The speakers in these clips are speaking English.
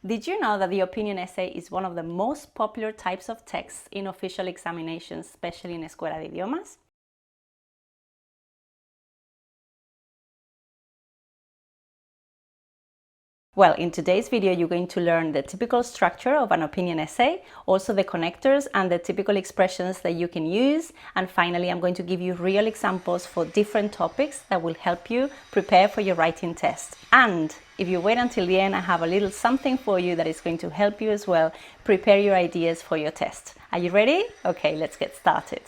Did you know that the opinion essay is one of the most popular types of texts in official examinations, especially in Escuela de Idiomas? Well, in today's video, you're going to learn the typical structure of an opinion essay, also the connectors and the typical expressions that you can use. And finally, I'm going to give you real examples for different topics that will help you prepare for your writing test. And if you wait until the end, I have a little something for you that is going to help you as well prepare your ideas for your test. Are you ready? Okay, let's get started.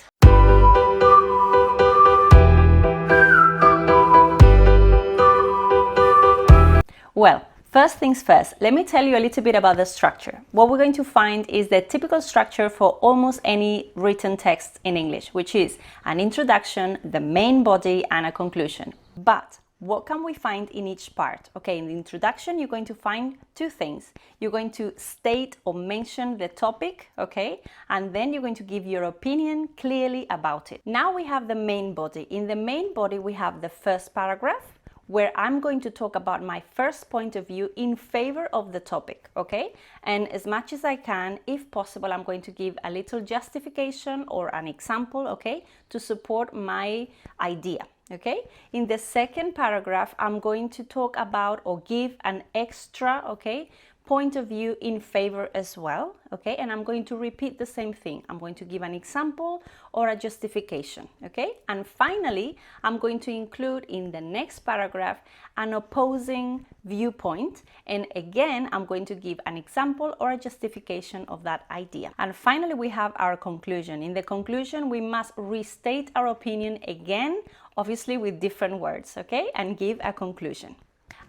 Well, first things first, let me tell you a little bit about the structure. What we're going to find is the typical structure for almost any written text in English, which is an introduction, the main body, and a conclusion. But what can we find in each part? Okay, in the introduction, you're going to find two things. You're going to state or mention the topic, okay? And then you're going to give your opinion clearly about it. Now we have the main body. In the main body, we have the first paragraph, where I'm going to talk about my first point of view in favor of the topic, okay? And as much as I can, if possible, I'm going to give a little justification or an example, okay, to support my idea, okay? In the second paragraph, I'm going to talk about or give an extra, okay, point of view in favor as well, okay? And I'm going to repeat the same thing. I'm going to give an example or a justification, okay? And finally, I'm going to include in the next paragraph an opposing viewpoint. And again, I'm going to give an example or a justification of that idea. And finally, we have our conclusion. In the conclusion, we must restate our opinion again, obviously with different words, okay? And give a conclusion.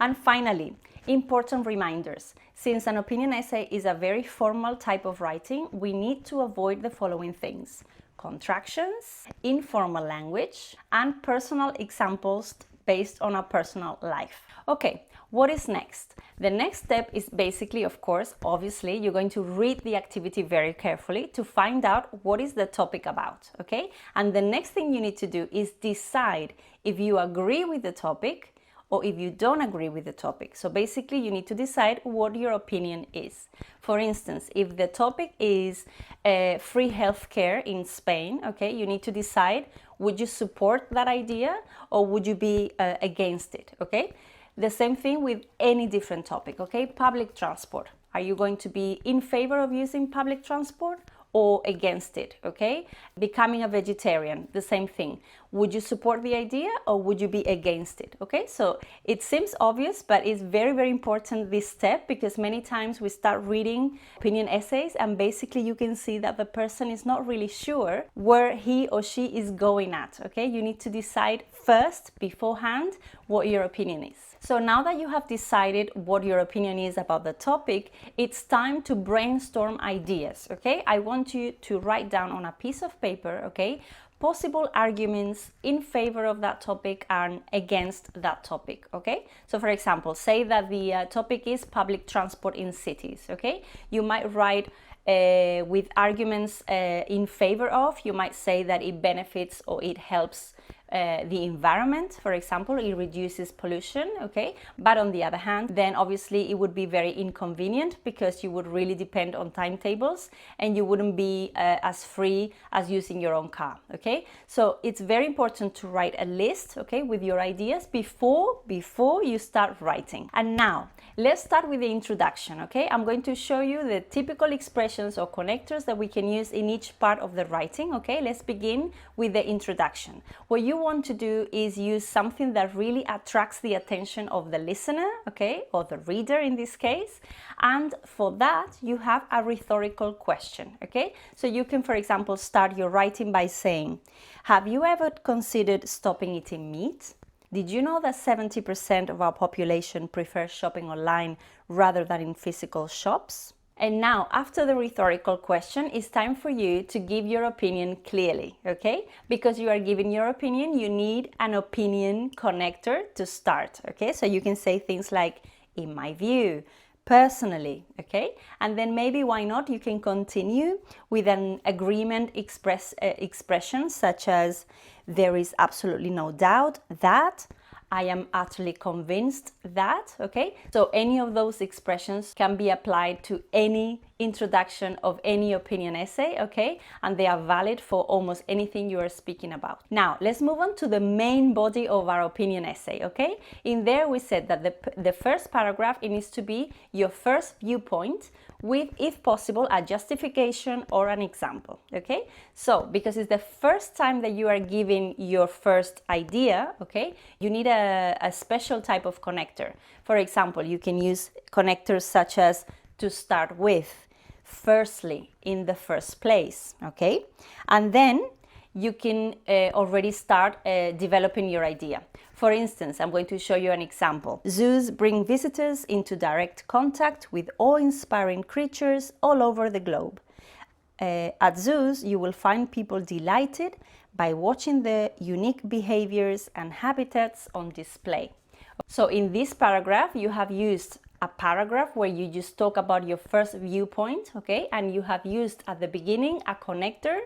And finally, important reminders. Since an opinion essay is a very formal type of writing, we need to avoid the following things: contractions, informal language, and personal examples based on a personal life. Okay, what is next? The next step is basically, of course, obviously, you're going to read the activity very carefully to find out what is the topic about, okay? And the next thing you need to do is decide if you agree with the topic or if you don't agree with the topic. So basically, you need to decide what your opinion is. For instance, if the topic is free healthcare in Spain, okay, you need to decide, would you support that idea or would you be against it, okay? The same thing with any different topic, okay? Public transport. Are you going to be in favor of using public transport or against it, okay? Becoming a vegetarian, the same thing. Would you support the idea or would you be against it, okay? So it seems obvious, but it's very, very important, this step, because many times we start reading opinion essays and basically you can see that the person is not really sure where he or she is going at, okay? You need to decide first, beforehand, what your opinion is. So now that you have decided what your opinion is about the topic, it's time to brainstorm ideas, okay? I want you to write down on a piece of paper, okay, possible arguments in favor of that topic and against that topic, okay? So for example, say that the topic is public transport in cities, okay? You might write with arguments in favor of. You might say that it benefits or it helps the environment, for example, it reduces pollution, okay? But on the other hand, then obviously it would be very inconvenient because you would really depend on timetables and you wouldn't be as free as using your own car, okay? So it's very important to write a list, okay, with your ideas before you start writing. And now, let's start with the introduction, okay? I'm going to show you the typical expressions or connectors that we can use in each part of the writing, okay? Let's begin with the introduction. What you want to do is use something that really attracts the attention of the listener, okay, or the reader in this case. And for that, you have a rhetorical question, okay? So you can, for example, start your writing by saying, have you ever considered stopping eating meat? Did you know that 70% of our population prefers shopping online rather than in physical shops? And now, after the rhetorical question, it's time for you to give your opinion clearly, okay? Because you are giving your opinion, you need an opinion connector to start, okay? So you can say things like, in my view, personally, okay? And then maybe, why not, you can continue with an agreement expression such as, there is absolutely no doubt that, I am utterly convinced that, okay? So any of those expressions can be applied to any introduction of any opinion essay, okay? And they are valid for almost anything you are speaking about. Now, let's move on to the main body of our opinion essay, okay? In there we said that the first paragraph, it needs to be your first viewpoint with, if possible, a justification or an example, okay? So, because it's the first time that you are giving your first idea, okay, you need a special type of connector. For example, you can use connectors such as to start with, firstly, in the first place, okay? And then you can already start developing your idea. For instance, I'm going to show you an example. Zoos bring visitors into direct contact with awe-inspiring creatures all over the globe. At zoos, you will find people delighted by watching the unique behaviors and habitats on display. So in this paragraph, you have used a paragraph where you just talk about your first viewpoint, okay? And you have used at the beginning a connector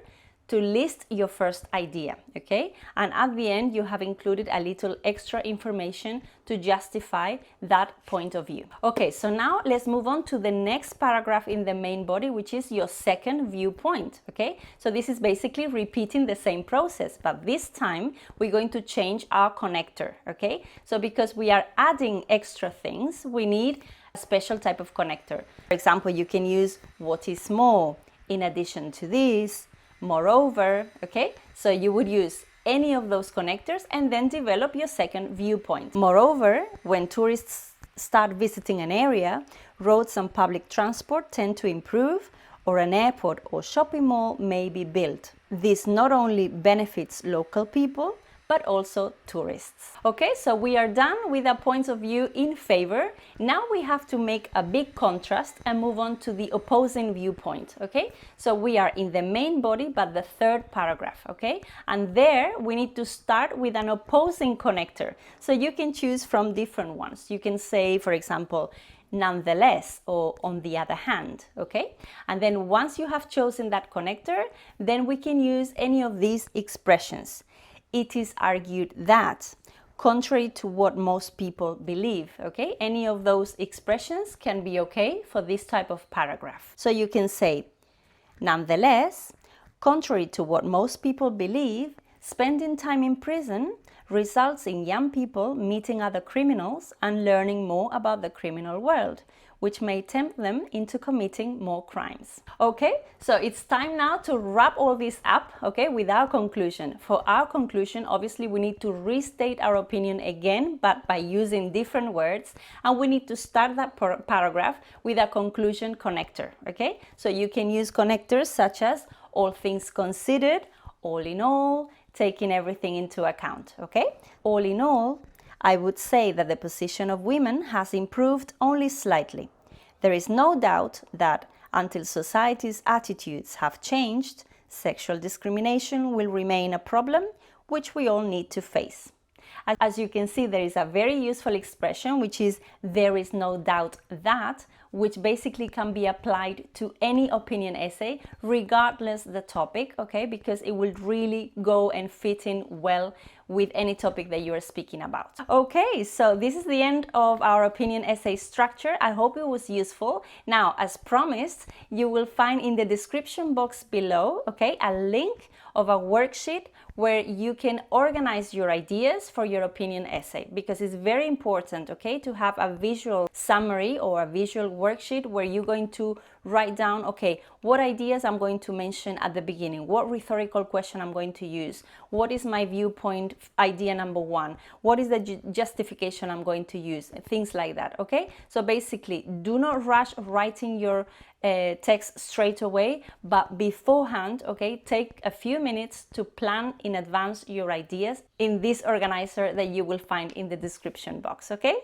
to list your first idea, okay? And at the end, you have included a little extra information to justify that point of view. Okay, so now let's move on to the next paragraph in the main body, which is your second viewpoint, okay? So this is basically repeating the same process, but this time we're going to change our connector, okay? So because we are adding extra things, we need a special type of connector. For example, you can use what is more, in addition to this, moreover, okay? So you would use any of those connectors and then develop your second viewpoint. Moreover, when tourists start visiting an area, roads and public transport tend to improve, or an airport or shopping mall may be built. This not only benefits local people, but also tourists. Okay, so we are done with our points of view in favor. Now we have to make a big contrast and move on to the opposing viewpoint, okay? So we are in the main body, but the third paragraph, okay? And there we need to start with an opposing connector. So you can choose from different ones. You can say, for example, nonetheless, or on the other hand, okay? And then once you have chosen that connector, then we can use any of these expressions. It is argued that, contrary to what most people believe, okay? Any of those expressions can be okay for this type of paragraph. So you can say, nonetheless, contrary to what most people believe, spending time in prison results in young people meeting other criminals and learning more about the criminal world, which may tempt them into committing more crimes. Okay, so it's time now to wrap all this up, okay, with our conclusion. For our conclusion, obviously we need to restate our opinion again, but by using different words, and we need to start that paragraph with a conclusion connector, okay? So you can use connectors such as all things considered, all in all, taking everything into account, okay? All in all, I would say that the position of women has improved only slightly. There is no doubt that until society's attitudes have changed, sexual discrimination will remain a problem which we all need to face. As you can see, there is a very useful expression, which is there is no doubt that, which basically can be applied to any opinion essay, regardless the topic, okay? Because it will really go and fit in well with any topic that you are speaking about. Okay, so this is the end of our opinion essay structure. I hope it was useful. Now, as promised, you will find in the description box below, okay, a link of a worksheet where you can organize your ideas for your opinion essay, because it's very important, okay, to have a visual summary or a visual worksheet where you're going to write down, okay, what ideas I'm going to mention at the beginning, what rhetorical question I'm going to use, what is my viewpoint idea number one, what is the justification I'm going to use, things like that, okay? So basically, do not rush writing your text straight away, but beforehand, okay, take a few minutes to plan in advance your ideas in this organizer that you will find in the description box, okay?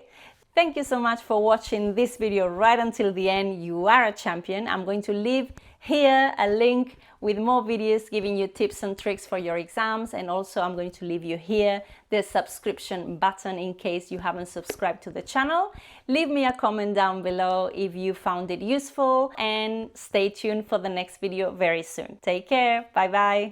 Thank you so much for watching this video right until the end. You are a champion. I'm going to leave here a link with more videos giving you tips and tricks for your exams, and also I'm going to leave you here the subscription button in case you haven't subscribed to the channel. Leave me a comment down below if you found it useful, and stay tuned for the next video very soon. Take care. Bye bye.